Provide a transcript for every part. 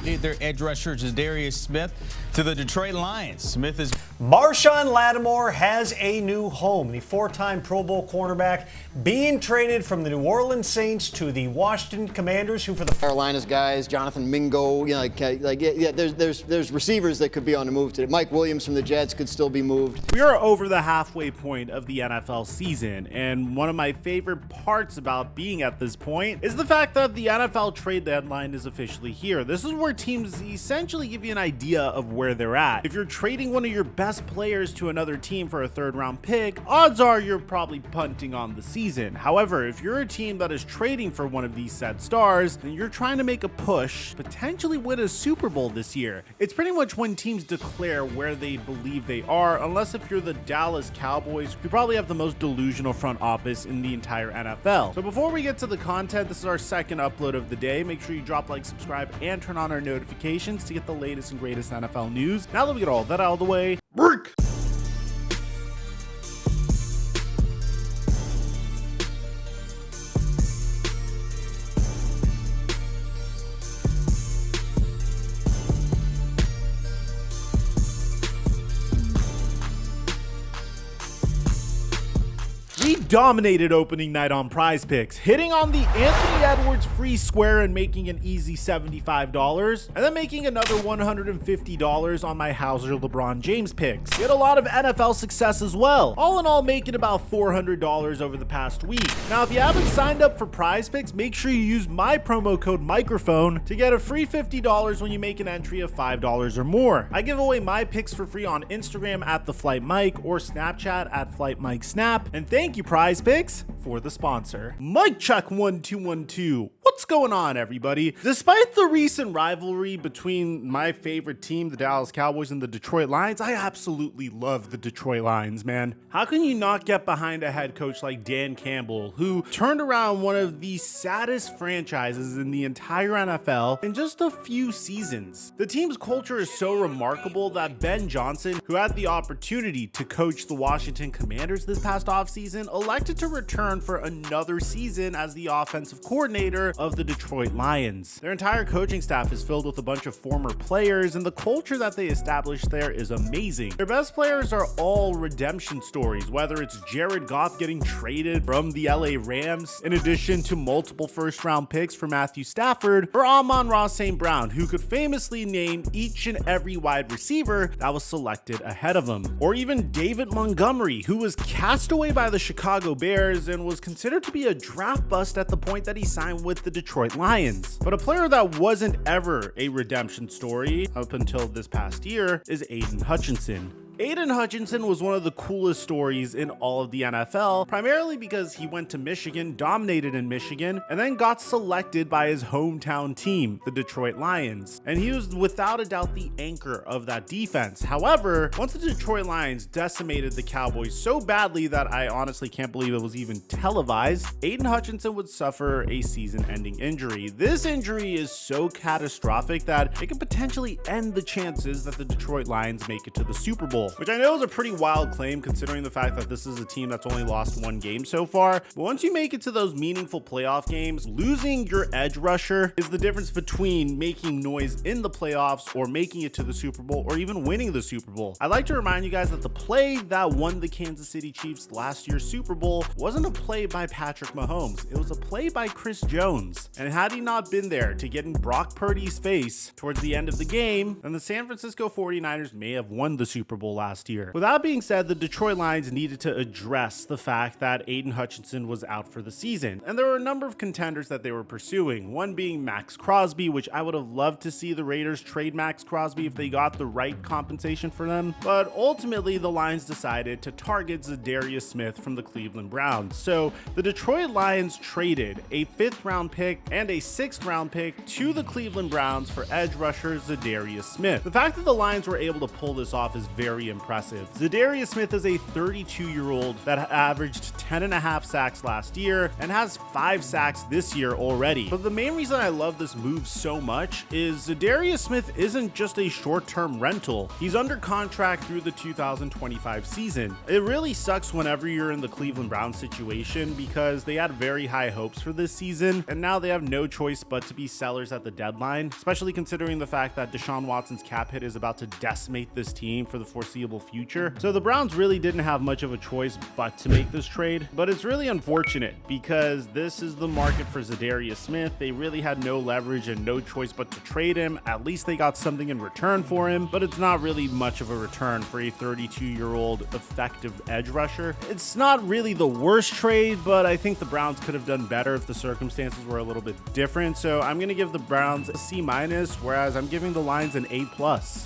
Their edge rusher Zydus Smith to the Detroit Lions. Smith is Marshon Lattimore has a new home. The four-time Pro Bowl cornerback being traded from the New Orleans Saints to the Washington Commanders, who for the Carolina's guys, Jonathan Mingo, there's receivers that could be on the move today. Mike Williams from the Jets could still be moved. We are over the halfway point of the NFL season, and one of my favorite parts about being at this point is the fact that the NFL trade deadline is officially here. This is where teams essentially give you an idea of where they're at. If you're trading one of your best players to another team for a third-round pick, odds are you're probably punting on the season. However, if you're a team that is trading for one of these set stars, then you're trying to make a push, potentially win a Super Bowl this year. It's pretty much when teams declare where they believe they are, unless if you're the Dallas Cowboys, who probably have the most delusional front office in the entire NFL. So before we get to the content, this is our second upload of the day. Make sure you drop like, subscribe, and turn on our notifications to get the latest and greatest NFL news. Now that we get all that out of the way, break! We dominated opening night on Prize Picks, hitting on the Anthony Edwards free square and making an easy $75, and then making another $150 on my Hauser LeBron James picks. We had a lot of NFL success as well, all in all making about $400 over the past week. Now, if you haven't signed up for Prize Picks, make sure you use my promo code Mikerophone to get a free $50 when you make an entry of $5 or more. I give away my picks for free on Instagram at @TheFlightMike or Snapchat at FlightMikeSnap, and thank you Prize Picks for the sponsor. Mike Check 1212. What's going on, everybody? Despite the recent rivalry between my favorite team, the Dallas Cowboys, and the Detroit Lions, I absolutely love the Detroit Lions, man. How can you not get behind a head coach like Dan Campbell, who turned around one of the saddest franchises in the entire NFL in just a few seasons? The team's culture is so remarkable that Ben Johnson, who had the opportunity to coach the Washington Commanders this past offseason, elected to return for another season as the offensive coordinator of the Detroit Lions. Their entire coaching staff is filled with a bunch of former players, and the culture that they established there is amazing. Their best players are all redemption stories, whether it's Jared Goff getting traded from the LA Rams, in addition to multiple first-round picks for Matthew Stafford, or Amon-Ra St. Brown, who could famously name each and every wide receiver that was selected ahead of him. Or even David Montgomery, who was cast away by the Chicago Bears and was considered to be a draft bust at the point that he signed with the Detroit Lions. But a player that wasn't ever a redemption story up until this past year is Aiden Hutchinson. Aiden Hutchinson was one of the coolest stories in all of the NFL, primarily because he went to Michigan, dominated in Michigan, and then got selected by his hometown team, the Detroit Lions. And he was without a doubt the anchor of that defense. However, once the Detroit Lions decimated the Cowboys so badly that I honestly can't believe it was even televised, Aiden Hutchinson would suffer a season-ending injury. This injury is so catastrophic that it could potentially end the chances that the Detroit Lions make it to the Super Bowl, which I know is a pretty wild claim considering the fact that this is a team that's only lost one game so far. But once you make it to those meaningful playoff games, losing your edge rusher is the difference between making noise in the playoffs or making it to the Super Bowl or even winning the Super Bowl. I'd like to remind you guys that the play that won the Kansas City Chiefs last year's Super Bowl wasn't a play by Patrick Mahomes. It was a play by Chris Jones. And had he not been there to get in Brock Purdy's face towards the end of the game, then the San Francisco 49ers may have won the Super Bowl last year. With that being said, the Detroit Lions needed to address the fact that Aiden Hutchinson was out for the season, and there were a number of contenders that they were pursuing, one being Max Crosby, which I would have loved to see the Raiders trade Max Crosby if they got the right compensation for them, but ultimately the Lions decided to target Zydus Smith from the Cleveland Browns. So the Detroit Lions traded a 5th round pick and a 6th round pick to the Cleveland Browns for edge rusher Zydus Smith. The fact that the Lions were able to pull this off is very impressive. Zydus Smith is a 32-year-old that averaged 10.5 sacks last year and has 5 sacks this year already. But the main reason I love this move so much is Zydus Smith isn't just a short-term rental. He's under contract through the 2025 season. It really sucks whenever you're in the Cleveland Browns situation because they had very high hopes for this season, and now they have no choice but to be sellers at the deadline, especially considering the fact that Deshaun Watson's cap hit is about to decimate this team for the foreseeable future. So the Browns really didn't have much of a choice but to make this trade, but it's really unfortunate because this is the market for Zydus Smith. They really had no leverage and no choice but to trade him. At least they got something in return for him, but it's not really much of a return for a 32-year-old effective edge rusher. It's not really the worst trade, but I think the Browns could have done better if the circumstances were a little bit different. So I'm going to give the Browns a C-, whereas I'm giving the Lions an A+.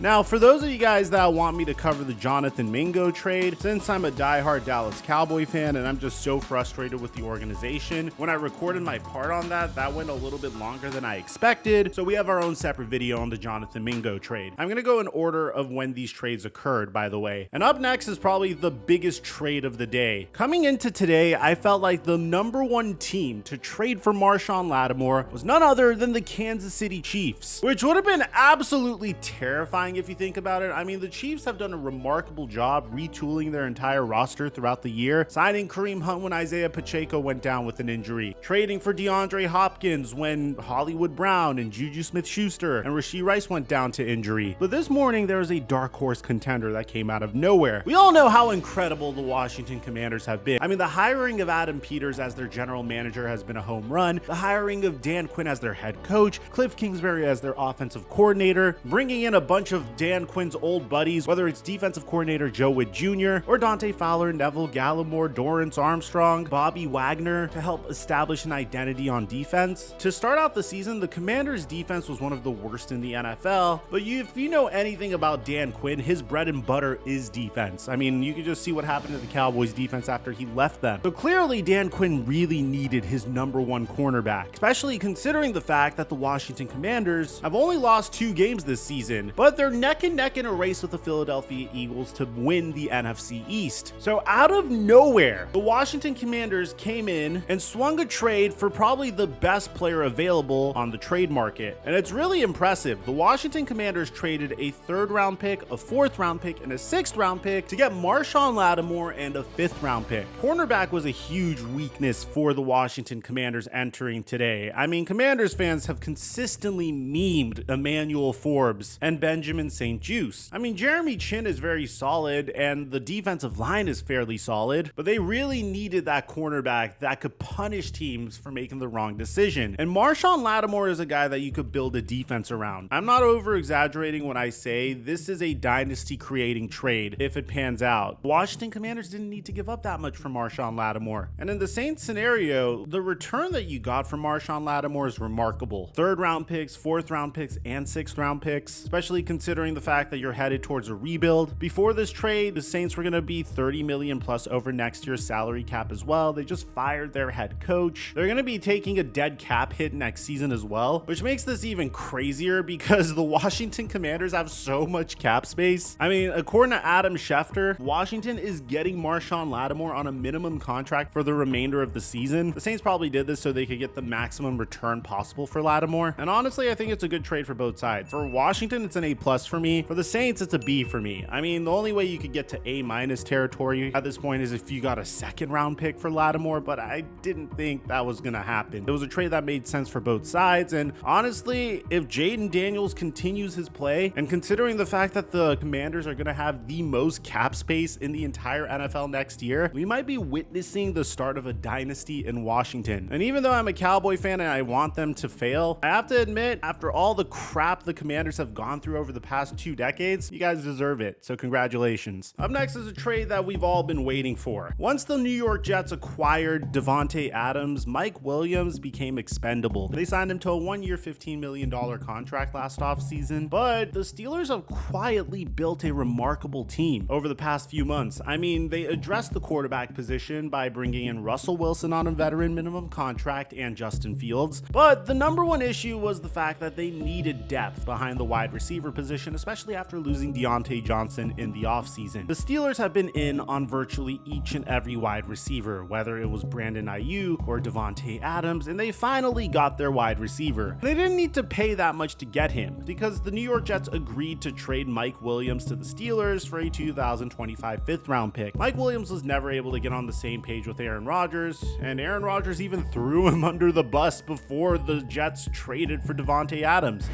Now, for those of you guys that want me to cover the Jonathan Mingo trade, since I'm a diehard Dallas Cowboy fan and I'm just so frustrated with the organization, when I recorded my part on that went a little bit longer than I expected. So we have our own separate video on the Jonathan Mingo trade. I'm going to go in order of when these trades occurred, by the way. And up next is probably the biggest trade of the day. Coming into today, I felt like the #1 team to trade for Marshon Lattimore was none other than the Kansas City Chiefs, which would have been absolutely terrifying if you think about it. I mean, the Chiefs have done a remarkable job retooling their entire roster throughout the year, signing Kareem Hunt when Isaiah Pacheco went down with an injury, trading for DeAndre Hopkins when Hollywood Brown and Juju Smith-Schuster and Rashee Rice went down to injury. But this morning, there was a dark horse contender that came out of nowhere. We all know how incredible the Washington Commanders have been. I mean, the hiring of Adam Peters as their general manager has been a home run. The hiring of Dan Quinn as their head coach, Cliff Kingsbury as their offensive coordinator, bringing in a bunch of Dan Quinn's old buddies, whether it's defensive coordinator Joe Wood Jr. or Dante Fowler, Neville Gallimore, Dorrance Armstrong, Bobby Wagner to help establish an identity on defense. To start out the season, the Commanders' defense was one of the worst in the NFL, but if you know anything about Dan Quinn, his bread and butter is defense. I mean, you can just see what happened to the Cowboys' defense after he left them. So clearly, Dan Quinn really needed his #1 cornerback, especially considering the fact that the Washington Commanders have only lost 2 games this season, but they're neck and neck in a race with the Philadelphia Eagles to win the NFC East. So out of nowhere, the Washington Commanders came in and swung a trade for probably the best player available on the trade market. And it's really impressive. The Washington Commanders traded a 3rd-round pick, a 4th-round pick, and a 6th-round pick to get Marshon Lattimore and a 5th-round pick. Cornerback was a huge weakness for the Washington Commanders entering today. I mean, Commanders fans have consistently memed Emmanuel Forbes and Benjamin St-Juste. I mean, Jeremy Chin is very solid and the defensive line is fairly solid, but they really needed that cornerback that could punish teams for making the wrong decision. And Marshon Lattimore is a guy that you could build a defense around. I'm not over exaggerating when I say this is a dynasty creating trade if it pans out. Washington Commanders didn't need to give up that much for Marshon Lattimore. And in the Saints scenario, the return that you got from Marshon Lattimore is remarkable. 3rd-round picks, 4th-round picks, and 6th-round picks, especially considering the fact that you're headed towards a rebuild. Before this trade, the Saints were going to be $30 million plus over next year's salary cap as well. They just fired their head coach. They're going to be taking a dead cap hit next season as well, which makes this even crazier because the Washington Commanders have so much cap space. I mean, according to Adam Schefter, Washington is getting Marshon Lattimore on a minimum contract for the remainder of the season. The Saints probably did this so they could get the maximum return possible for Lattimore. And honestly, I think it's a good trade for both sides. For Washington, it's an A+ for me. For the Saints, it's a B for me. I mean, the only way you could get to A- territory at this point is if you got a 2nd-round pick for Lattimore, but I didn't think that was going to happen. It was a trade that made sense for both sides. And honestly, if Jaden Daniels continues his play, and considering the fact that the Commanders are going to have the most cap space in the entire NFL next year, we might be witnessing the start of a dynasty in Washington. And even though I'm a Cowboy fan and I want them to fail, I have to admit, after all the crap the Commanders have gone through over the past 2 decades, you guys deserve it. So congratulations. Up next is a trade that we've all been waiting for. Once the New York Jets acquired Devontae Adams, Mike Williams became expendable. They signed him to a 1-year, $15 million contract last offseason, but the Steelers have quietly built a remarkable team over the past few months. I mean, they addressed the quarterback position by bringing in Russell Wilson on a veteran minimum contract and Justin Fields, but the #1 issue was the fact that they needed depth behind the wide receiver position, especially after losing Deontay Johnson Johnson in the offseason. The Steelers have been in on virtually each and every wide receiver, whether it was Brandon Ayuk or Devontae Adams, and they finally got their wide receiver. They didn't need to pay that much to get him, because the New York Jets agreed to trade Mike Williams to the Steelers for a 2025 5th-round pick. Mike Williams was never able to get on the same page with Aaron Rodgers, and Aaron Rodgers even threw him under the bus before the Jets traded for Devontae Adams.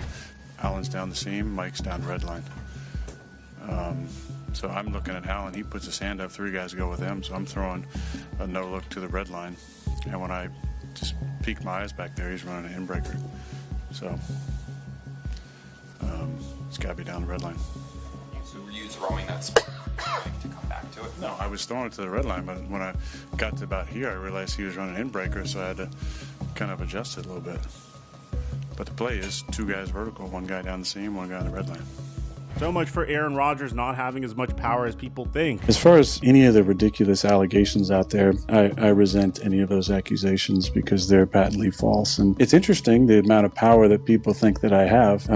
Allen's down the seam, Mike's down the red line. So I'm looking at Allen. He puts his hand up, 3 guys go with him, so I'm throwing a no look to the red line. And when I just peek my eyes back there, he's running an inbreaker. So it's got to be down the red line. So were you throwing that spot to come back to it? No, I was throwing it to the red line, but when I got to about here, I realized he was running an inbreaker, so I had to kind of adjust it a little bit. But the play is 2 guys vertical, 1 guy down the seam, 1 guy on the red line. So much for Aaron Rodgers not having as much power as people think. As far as any of the ridiculous allegations out there, I resent any of those accusations because they're patently false. And it's interesting the amount of power that people think that I have,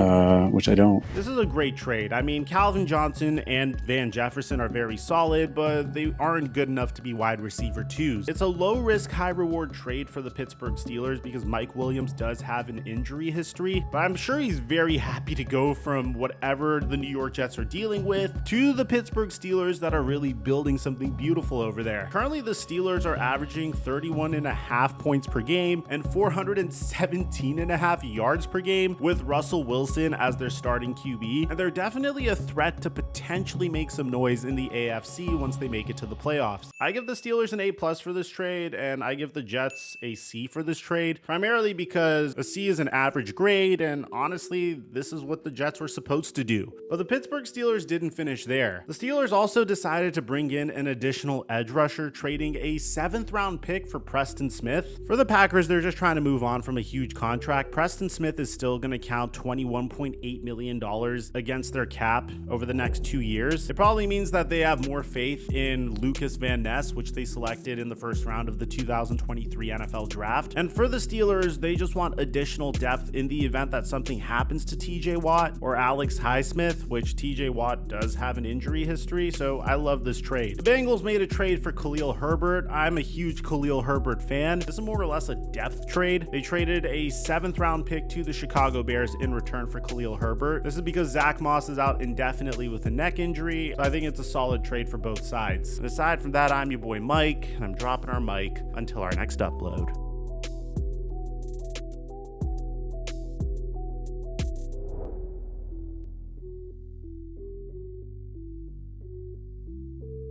which I don't. This is a great trade. I mean, Calvin Johnson and Van Jefferson are very solid, but they aren't good enough to be wide receiver 2s. It's a low-risk, high-reward trade for the Pittsburgh Steelers because Mike Williams does have an injury history, but I'm sure he's very happy to go from whatever the New York Jets are dealing with to the Pittsburgh Steelers that are really building something beautiful over there. Currently, the Steelers are averaging 31.5 points per game and 417.5 yards per game with Russell Wilson as their starting QB, and they're definitely a threat to potentially make some noise in the AFC once they make it to the playoffs. I give the Steelers an A+ for this trade, and I give the Jets a C for this trade, primarily because a C is an average grade, and honestly, this is what the Jets were supposed to do. But the Pittsburgh Steelers didn't finish there. The Steelers also decided to bring in an additional edge rusher, trading a 7th-round pick for Preston Smith. For the Packers, they're just trying to move on from a huge contract. Preston Smith is still going to count $21.8 million against their cap over the next 2 years. It probably means that they have more faith in Lucas Van Ness, which they selected in the 1st round of the 2023 NFL Draft. And for the Steelers, they just want additional depth in the event that something happens to TJ Watt or Alex Highsmith, which TJ Watt does have an injury history, so I love this trade. The Bengals made a trade for Khalil Herbert. I'm a huge Khalil Herbert fan. This is more or less a depth trade. They traded a 7th-round pick to the Chicago Bears in return for Khalil Herbert. This is because Zach Moss is out indefinitely with a neck injury, so I think it's a solid trade for both sides. And aside from that, I'm your boy Mike, and I'm dropping our mic until our next upload.